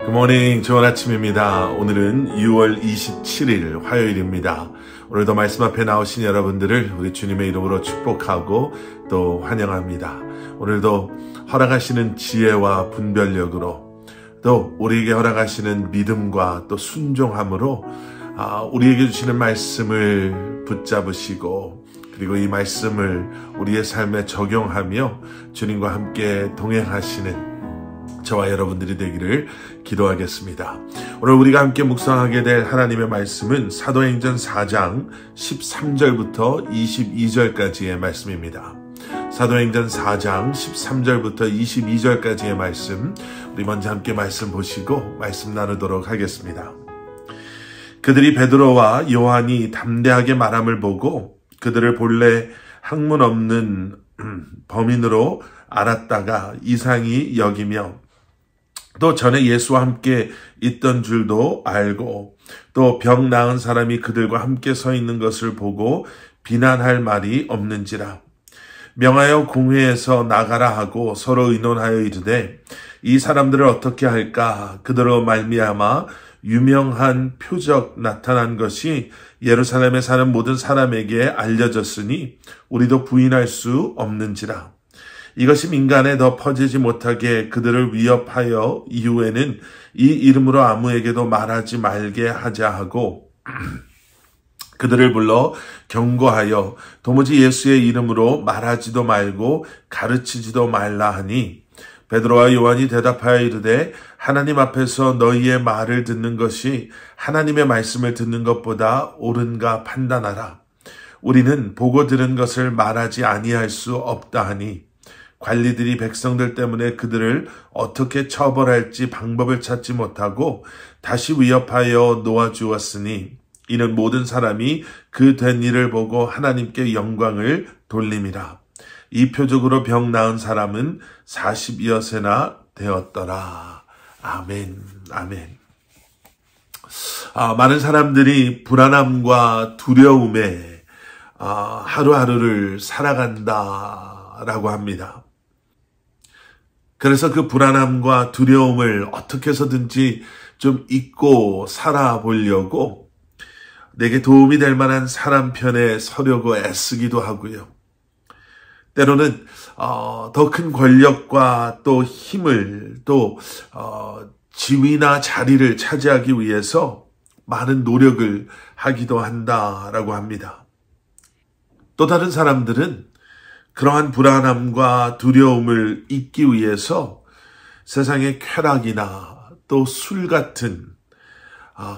굿모닝, 좋은 아침입니다. 오늘은 6월 27일 화요일입니다. 오늘도 말씀 앞에 나오신 여러분들을 우리 주님의 이름으로 축복하고 또 환영합니다. 오늘도 허락하시는 지혜와 분별력으로 또 우리에게 허락하시는 믿음과 또 순종함으로 우리에게 주시는 말씀을 붙잡으시고 그리고 이 말씀을 우리의 삶에 적용하며 주님과 함께 동행하시는 저와 여러분들이 되기를 기도하겠습니다. 오늘 우리가 함께 묵상하게 될 하나님의 말씀은 사도행전 4장 13절부터 22절까지의 말씀입니다. 사도행전 4장 13절부터 22절까지의 말씀, 우리 먼저 함께 말씀 보시고 말씀 나누도록 하겠습니다. 그들이 베드로와 요한이 담대하게 말함을 보고 그들을 본래 학문 없는 범인으로 알았다가 이상히 여기며 또 전에 예수와 함께 있던 줄도 알고 또 병 나은 사람이 그들과 함께 서 있는 것을 보고 비난할 말이 없는지라. 명하여 공회에서 나가라 하고 서로 의논하여 이르되 이 사람들을 어떻게 할까? 그들로 말미암아 유명한 표적 나타난 것이 예루살렘에 사는 모든 사람에게 알려졌으니 우리도 부인할 수 없는지라. 이것이 민간에 더 퍼지지 못하게 그들을 위협하여 이후에는 이 이름으로 아무에게도 말하지 말게 하자 하고 그들을 불러 경고하여 도무지 예수의 이름으로 말하지도 말고 가르치지도 말라 하니 베드로와 요한이 대답하여 이르되 하나님 앞에서 너희의 말을 듣는 것이 하나님의 말씀을 듣는 것보다 옳은가 판단하라. 우리는 보고 들은 것을 말하지 아니할 수 없다 하니 관리들이 백성들 때문에 그들을 어떻게 처벌할지 방법을 찾지 못하고 다시 위협하여 놓아주었으니 이는 모든 사람이 그 된 일을 보고 하나님께 영광을 돌림이라. 이 표적으로 병 나은 사람은 40여세나 되었더라. 아멘, 아멘. 많은 사람들이 불안함과 두려움에 하루하루를 살아간다라고 합니다. 그래서 그 불안함과 두려움을 어떻게 해서든지 좀 잊고 살아보려고 내게 도움이 될 만한 사람 편에 서려고 애쓰기도 하고요. 때로는 더 큰 권력과 또 힘을 또 지위나 자리를 차지하기 위해서 많은 노력을 하기도 한다라고 합니다. 또 다른 사람들은 그러한 불안함과 두려움을 잊기 위해서 세상의 쾌락이나 또 술 같은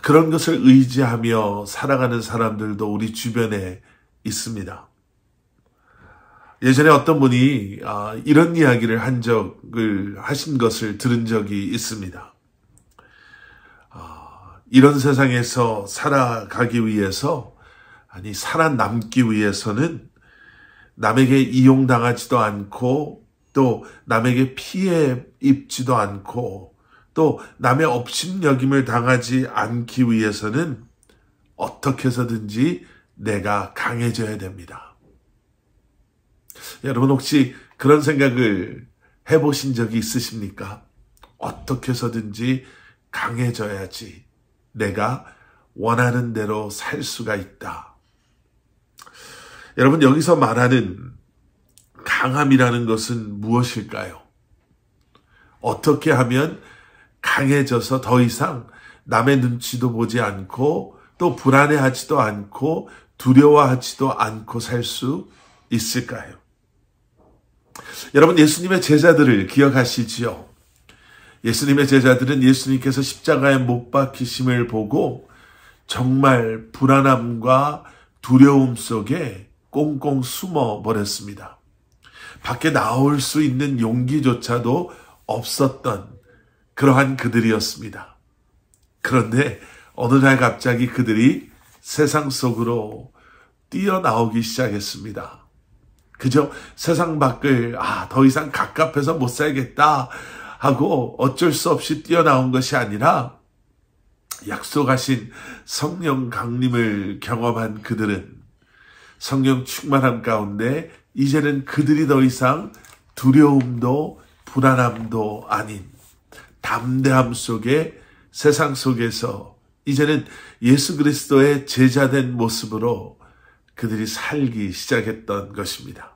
그런 것을 의지하며 살아가는 사람들도 우리 주변에 있습니다. 예전에 어떤 분이 이런 이야기를 하신 것을 들은 적이 있습니다. 이런 세상에서 살아가기 위해서, 살아남기 위해서는 남에게 이용당하지도 않고 또 남에게 피해 입지도 않고 또 남의 업신여김을 당하지 않기 위해서는 어떻게 해서든지 내가 강해져야 됩니다. 여러분 혹시 그런 생각을 해보신 적이 있으십니까? 어떻게 해서든지 강해져야지 내가 원하는 대로 살 수가 있다. 여러분 여기서 말하는 강함이라는 것은 무엇일까요? 어떻게 하면 강해져서 더 이상 남의 눈치도 보지 않고 또 불안해하지도 않고 두려워하지도 않고 살 수 있을까요? 여러분 예수님의 제자들을 기억하시지요? 예수님의 제자들은 예수님께서 십자가에 못 박히심을 보고 정말 불안함과 두려움 속에 꽁꽁 숨어 버렸습니다. 밖에 나올 수 있는 용기조차도 없었던 그러한 그들이었습니다. 그런데 어느 날 갑자기 그들이 세상 속으로 뛰어나오기 시작했습니다. 그저 세상 밖을 더 이상 갑갑해서 못 살겠다 하고 어쩔 수 없이 뛰어나온 것이 아니라 약속하신 성령 강림을 경험한 그들은 성령 충만함 가운데 이제는 그들이 더 이상 두려움도 불안함도 아닌 담대함 속에 세상 속에서 이제는 예수 그리스도의 제자된 모습으로 그들이 살기 시작했던 것입니다.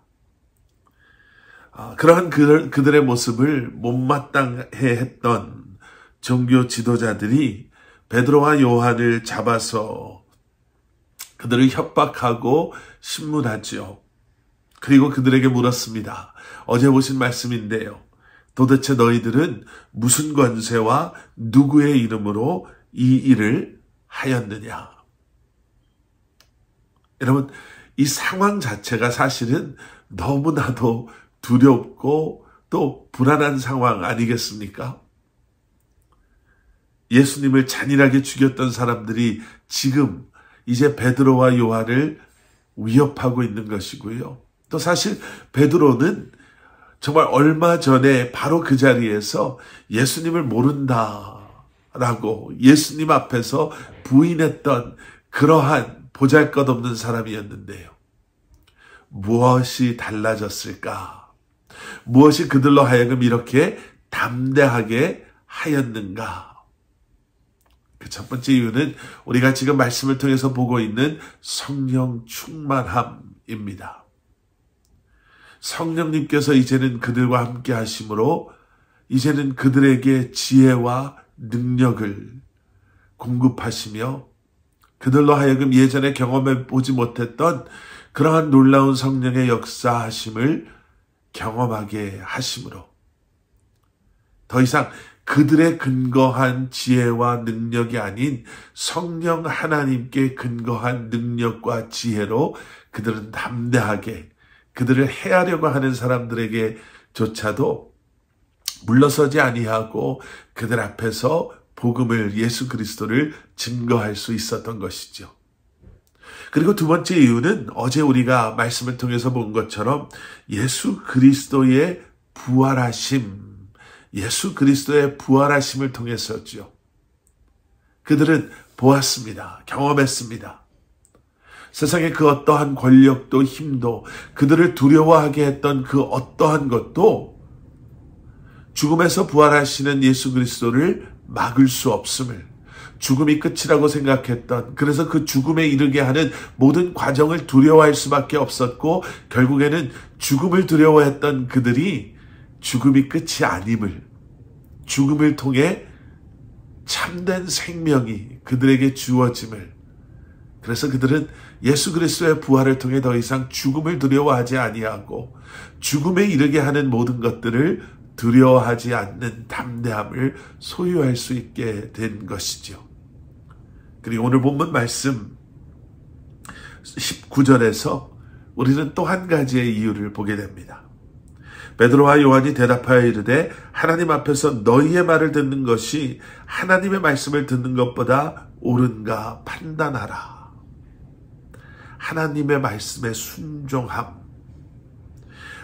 그러한 그들의 모습을 못마땅해 했던 종교 지도자들이 베드로와 요한을 잡아서 그들을 협박하고 신문하죠. 그리고 그들에게 물었습니다. 어제 보신 말씀인데요. 도대체 너희들은 무슨 권세와 누구의 이름으로 이 일을 하였느냐? 여러분, 이 상황 자체가 사실은 너무나도 두렵고 또 불안한 상황 아니겠습니까? 예수님을 잔인하게 죽였던 사람들이 지금 이제 베드로와 요한을 위협하고 있는 것이고요. 또 사실 베드로는 정말 얼마 전에 바로 그 자리에서 예수님을 모른다라고 예수님 앞에서 부인했던 그러한 보잘것없는 사람이었는데요. 무엇이 달라졌을까? 무엇이 그들로 하여금 이렇게 담대하게 하였는가? 그 첫 번째 이유는 우리가 지금 말씀을 통해서 보고 있는 성령 충만함입니다. 성령님께서 이제는 그들과 함께 하심으로 이제는 그들에게 지혜와 능력을 공급하시며 그들로 하여금 예전에 경험해 보지 못했던 그러한 놀라운 성령의 역사하심을 경험하게 하심으로 더 이상 그들의 근거한 지혜와 능력이 아닌 성령 하나님께 근거한 능력과 지혜로 그들은 담대하게 그들을 해하려고 하는 사람들에게조차도 물러서지 아니하고 그들 앞에서 복음을 예수 그리스도를 증거할 수 있었던 것이죠. 그리고 두 번째 이유는 어제 우리가 말씀을 통해서 본 것처럼 예수 그리스도의 부활하심, 예수 그리스도의 부활하심을 통해서죠. 그들은 보았습니다. 경험했습니다. 세상의 그 어떠한 권력도 힘도 그들을 두려워하게 했던 그 어떠한 것도 죽음에서 부활하시는 예수 그리스도를 막을 수 없음을 죽음이 끝이라고 생각했던 그래서 그 죽음에 이르게 하는 모든 과정을 두려워할 수밖에 없었고 결국에는 죽음을 두려워했던 그들이 죽음이 끝이 아님을 죽음을 통해 참된 생명이 그들에게 주어짐을 그래서 그들은 예수 그리스도의 부활을 통해 더 이상 죽음을 두려워하지 아니하고 죽음에 이르게 하는 모든 것들을 두려워하지 않는 담대함을 소유할 수 있게 된 것이죠. 그리고 오늘 본문 말씀 19절에서 우리는 또 한 가지의 이유를 보게 됩니다. 베드로와 요한이 대답하여 이르되 하나님 앞에서 너희의 말을 듣는 것이 하나님의 말씀을 듣는 것보다 옳은가 판단하라. 하나님의 말씀에 순종함,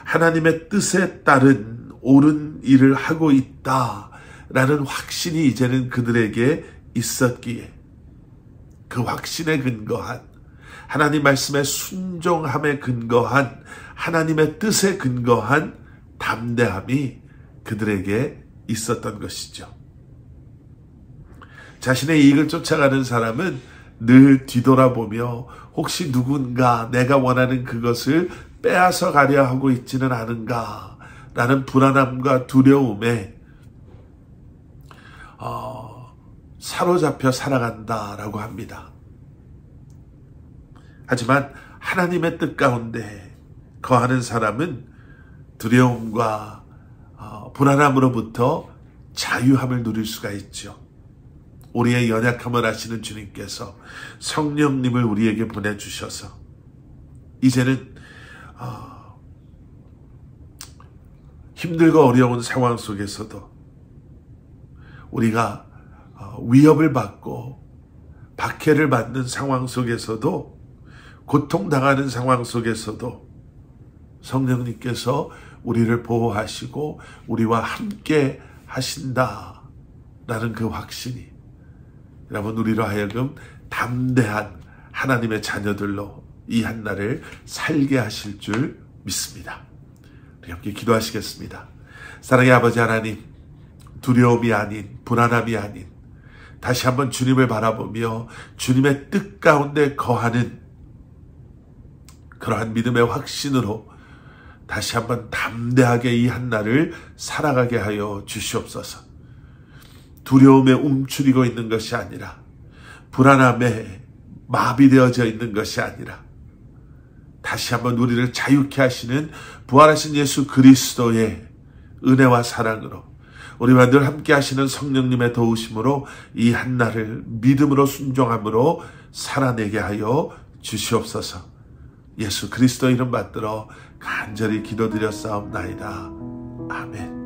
하나님의 뜻에 따른 옳은 일을 하고 있다라는 확신이 이제는 그들에게 있었기에 그 확신에 근거한 하나님 말씀에 순종함에 근거한 하나님의 뜻에 근거한 담대함이 그들에게 있었던 것이죠. 자신의 이익을 쫓아가는 사람은 늘 뒤돌아보며 혹시 누군가 내가 원하는 그것을 빼앗아 가려 하고 있지는 않은가 라는 불안함과 두려움에 사로잡혀 살아간다라고 합니다. 하지만 하나님의 뜻 가운데 거하는 사람은 두려움과 불안함으로부터 자유함을 누릴 수가 있죠. 우리의 연약함을 아시는 주님께서 성령님을 우리에게 보내주셔서 이제는 힘들고 어려운 상황 속에서도 우리가 위협을 받고 박해를 받는 상황 속에서도 고통당하는 상황 속에서도 성령님께서 우리를 보호하시고 우리와 함께 하신다라는 그 확신이 여러분 우리로 하여금 담대한 하나님의 자녀들로 이 한날을 살게 하실 줄 믿습니다. 우리 함께 기도하시겠습니다. 사랑의 아버지 하나님, 두려움이 아닌, 불안함이 아닌 다시 한번 주님을 바라보며 주님의 뜻 가운데 거하는 그러한 믿음의 확신으로 다시 한번 담대하게 이 한날을 살아가게 하여 주시옵소서. 두려움에 움츠리고 있는 것이 아니라, 불안함에 마비되어져 있는 것이 아니라, 다시 한번 우리를 자유케 하시는 부활하신 예수 그리스도의 은혜와 사랑으로, 우리와 늘 함께 하시는 성령님의 도우심으로 이 한날을 믿음으로 순종함으로 살아내게 하여 주시옵소서. 예수 그리스도 이름 받들어 간절히 기도드렸사옵나이다. 아멘.